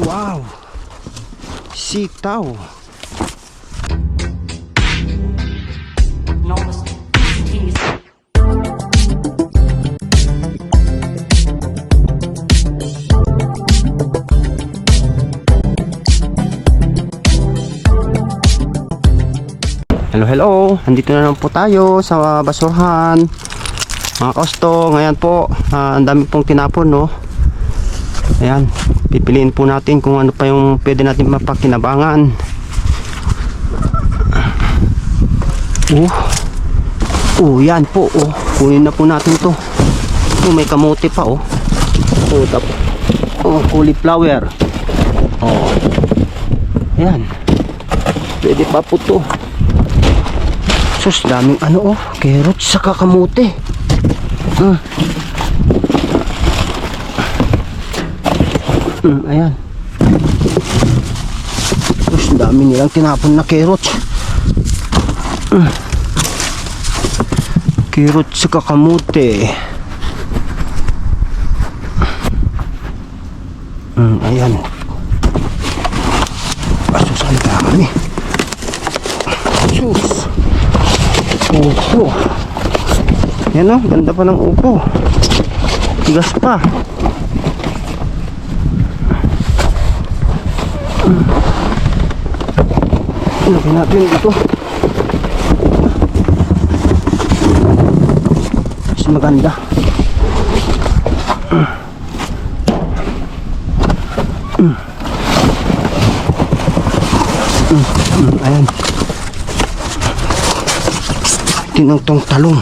Wow, sitaw. Hello, hello. Andito na lang po tayo sa basurahan. Mga kosto, ngayon po, ang dami pong tinapon, no? Ayan, pipiliin po natin kung ano pa yung pwede natin mapakinabangan. Yan po, kunin na po natin to. May kamote pa, cauliflower. Ayan, pwede pa po to. Sus, daming carrots sa kakamote. Ayan. Sus, dami nilang tinapon na carrots. Carrots sa kakamote. Ayan. Sus, ang dami. Sus. Upo. Yan o, ganda pa ng upo. Tigas pa. Lagyan natin dito. Mas maganda. Ayan. Tinagtong talong.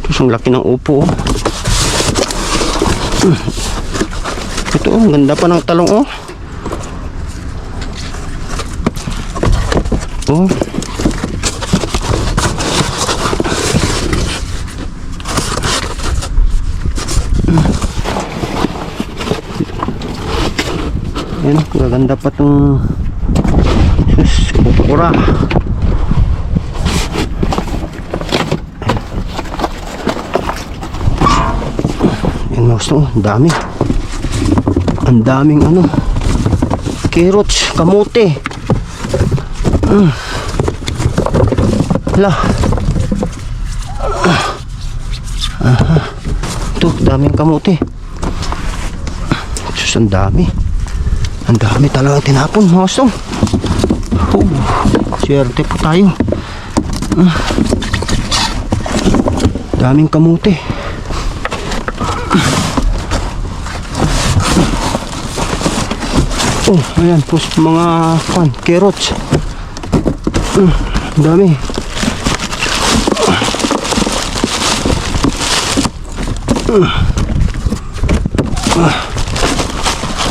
Ito ang laki ng upo. Ito, ang ganda pa ng talong. Ayan, gaganda pa itong okra. Ayan, gusto, dami. Ang daming carrots, kamote. Ito, daming kamote. Sus, ang dami. Ang dami talaga tinapon, mga gusto. Swerte po tayo. Daming kamote. Ayan po mga carrots. Ang dami.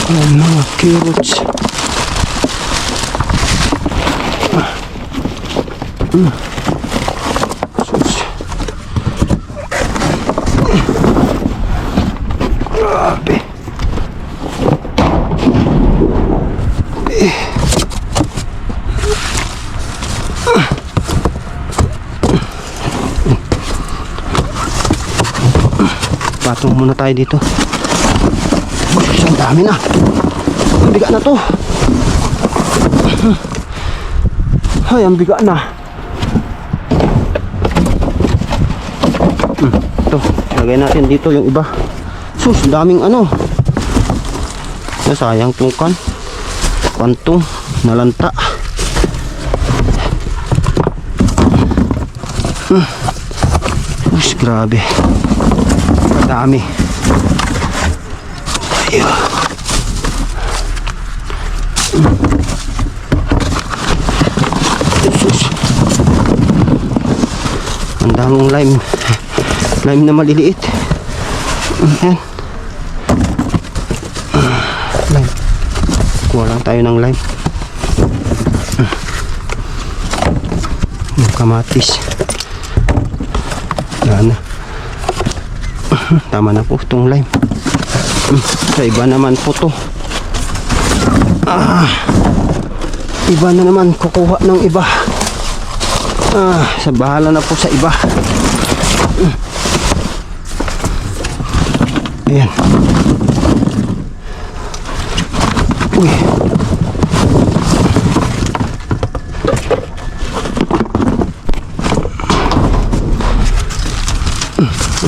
Ayan mga carrots. Grabe. Patong muna tayo dito. Ang dami na. Ang biga na to. Ay, ang biga na. Ito, lagay natin dito yung iba. Sus, daming sayang tungkan. Pantong, nalanta. Sus, grabe. Dami. Ayun. Ang daming lime na maliliit. Ayan. Lime. Kuha lang tayo ng lime. Kamatis. Yan. Tama na po itong lime. Sa iba naman po to. Iba na naman kukuha ng iba. Sa bahala na po sa iba. Ayan. Uy.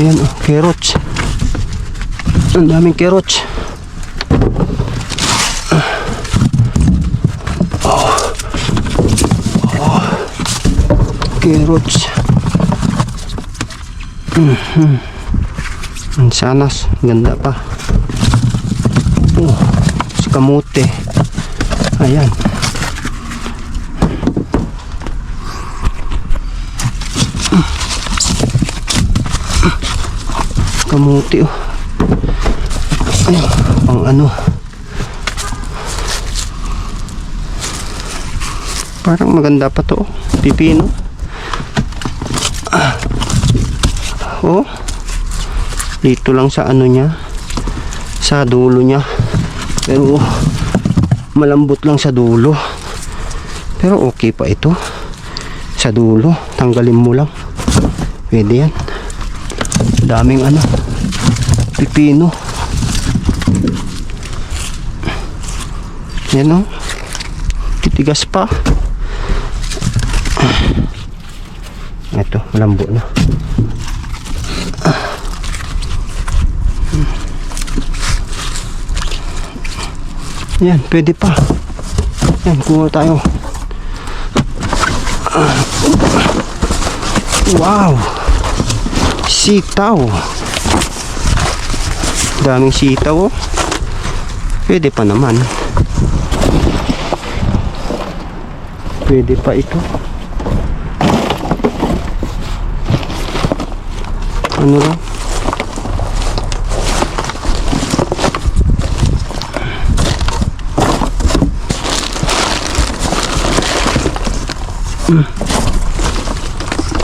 Ayan, oh, carrots. Ang daming carrots. Carrots. Ang sanas, ganda pa. Oh, si kamote. Ayan. Kamote, oh. Ayan, pang ano. Parang maganda pa to, oh. Pipino. Oh, dito lang sa ano niya, sa dulo niya, pero malambot lang sa dulo, pero okay pa ito sa dulo. Tanggalin mo lang, pwede yan. Daming ano, pipino. Yan, oh, titigas pa. Ito, malambot na. Yan, pwede pa. Yan, kuha tayo. Wow, sitaw. Daming sitaw, oh. Pwede pa naman. Pwede pa ito. Ano lang?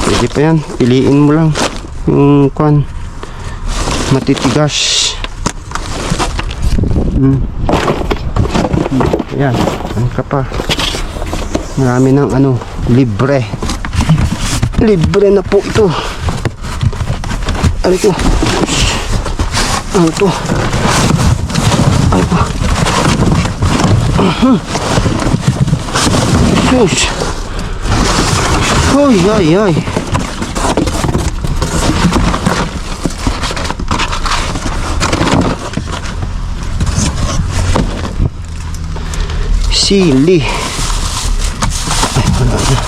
Pwede pa yan. Piliin mo lang yung kwan, matitigas. Ayan, ano ka pa? Marami ng ano, libre. Libre na po ito. Ano ito? Ano ito? Ano ito? Sus! Ay, ay, ay. Sili. Ay, wala na.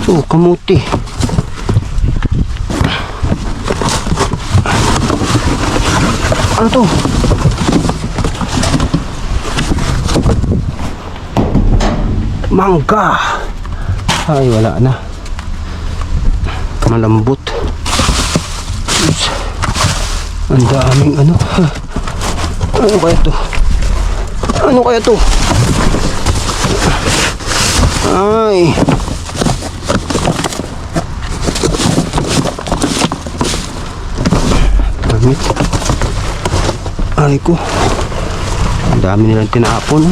Oh, kamuti. Ano to? Mangga. Ay, wala na. Malambot. Ang daming ano. Ano kaya to? Ano kaya to? Ay. Damit. Ay ko. Ang dami nilang tinapon.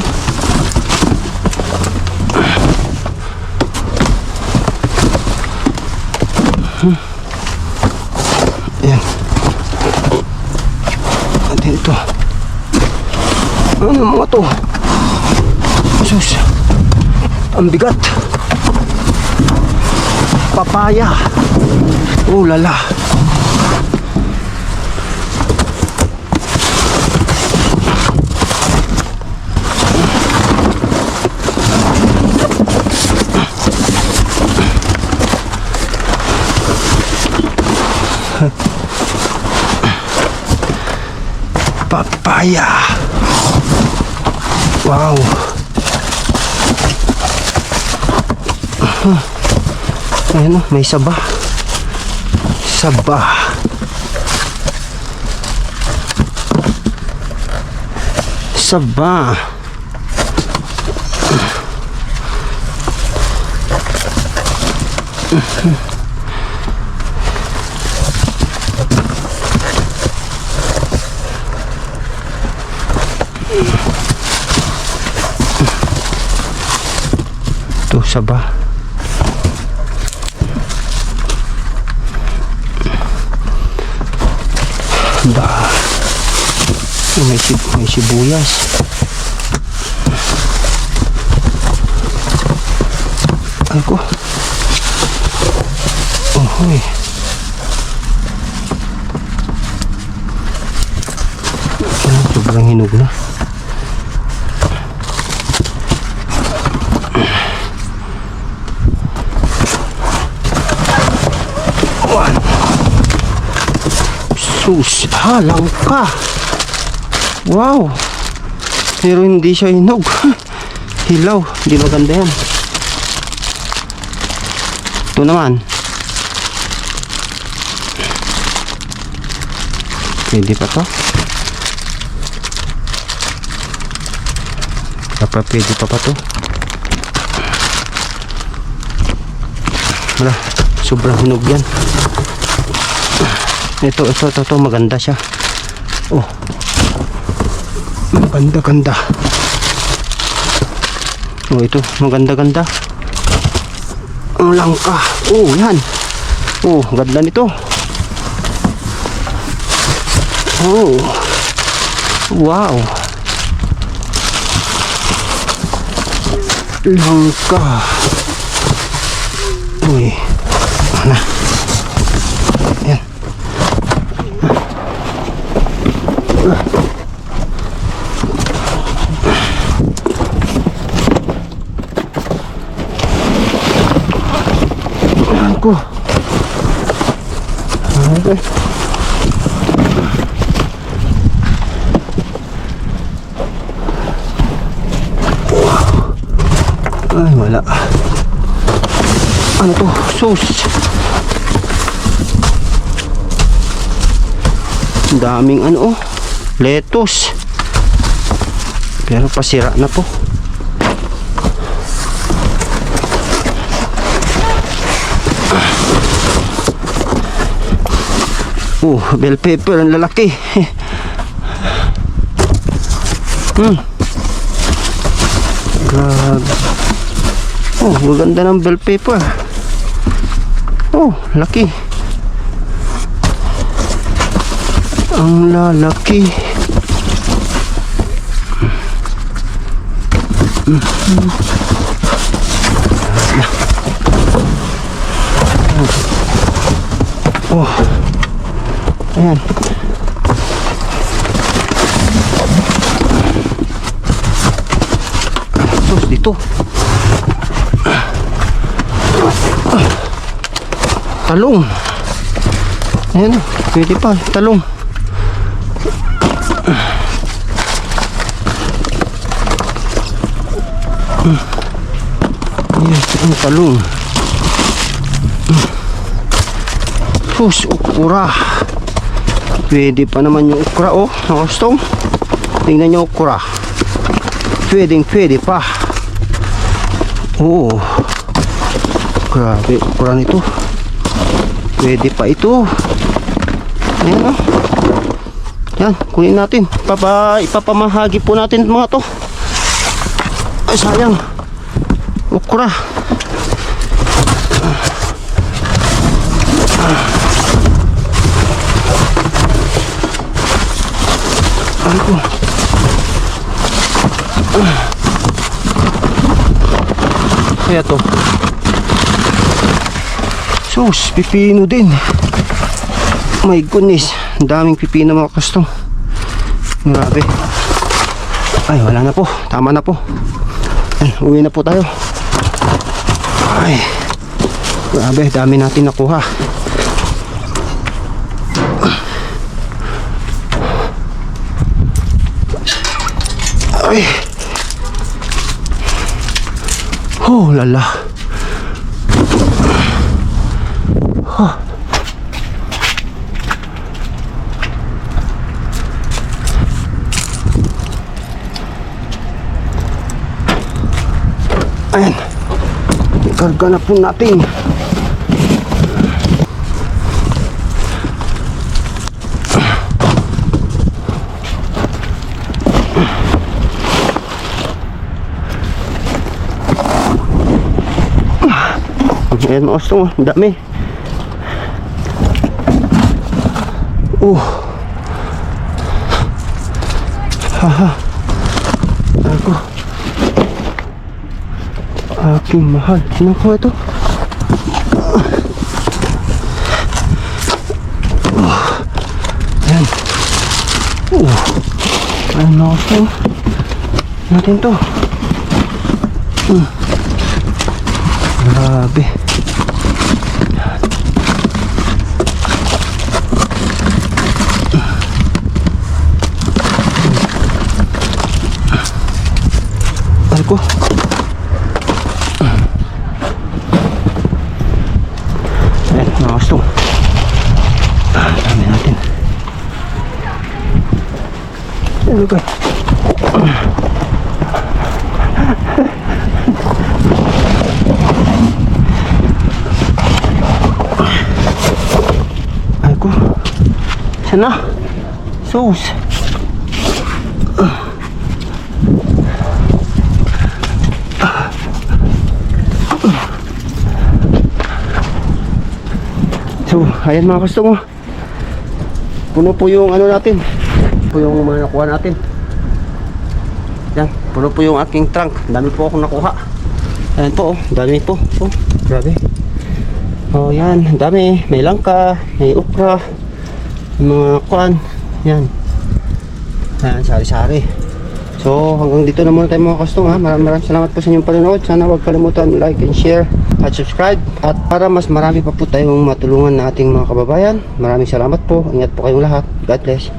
Ayan. At ito. Ano mga to? Sus. Ang bigat. Papaya. Oh lala. Papaya. Wow. Ayan o, may saba. Saba. Saba. Ito, saba. Ba. May sibuyas. Ay ko. Ohoy. Sobrang hinog na. Sus, langka. Wow. Pero hindi siya hinog. Hilaw, hindi maganda yan. Ito naman. Pwede pa to? Pwede pa to? Wala, sobrang hinog yan. Ito, maganda siya. Oh, maganda. Oh, ito, maganda. Ang langka. Oh, yan. Oh, ganda nito. Oh, wow. Langka. Uy, mana? Yan. Ako. Okay. Ay, wala. Ano to? Sus. Daming ano, lettuce. Pero pasira na po. Bell pepper ang lalaki. Grabe. Maganda ng bell pepper. Laki. Ang lalaki. Ayan. Sus, dito. Talong. Ayan, pwede pa, talong. Ayan, ang talong. Sus, ukura. Pwede pa naman yung ukra, nakastong. Tingnan nyo ukra. Pwede pa. Grabe, ukra nito. Pwede pa ito. Ayan, yan, kunin natin. Ipapamahagi po natin mga to. Ay, sayang. Ukra. Ay ko. Kaya to. Sus, pipino din. My goodness, daming pipino mga kastong. Grabe. Ay, wala na po. Tama na po. Ay, uwi na po tayo. Ay, grabe, dami natin nakuha. Ay. Lala. Ayan, ikarga na po natin. Ayan mga kastong, ang dami. Haha. Ako. Aking mahal. Sino ko ito? Ayan. Ayan mga kastong. Natin to. Grabe. Ko. Ayan, mga kastong. Dami natin. Ayan ko. Ay ko. Sana. Sus. So, ayan mga kastong, puno po yung ano natin, po yung mga nakuha natin. Yan, puno po yung aking trunk. Dami po akong nakuha. Ayan po, dami po. Oh, grabe. Oh, yan, dami. May langka, may okra, may mga kuan. Yan. Ayan, sari-sari. So, hanggang dito na muna tayo mga kastong, ha. Maraming salamat po sa inyong panonood. Sana huwag kalimutan like and share at subscribe. At para mas marami pa po tayong matulungan na ating mga kababayan, maraming salamat po. Ingat po kayong lahat. God bless.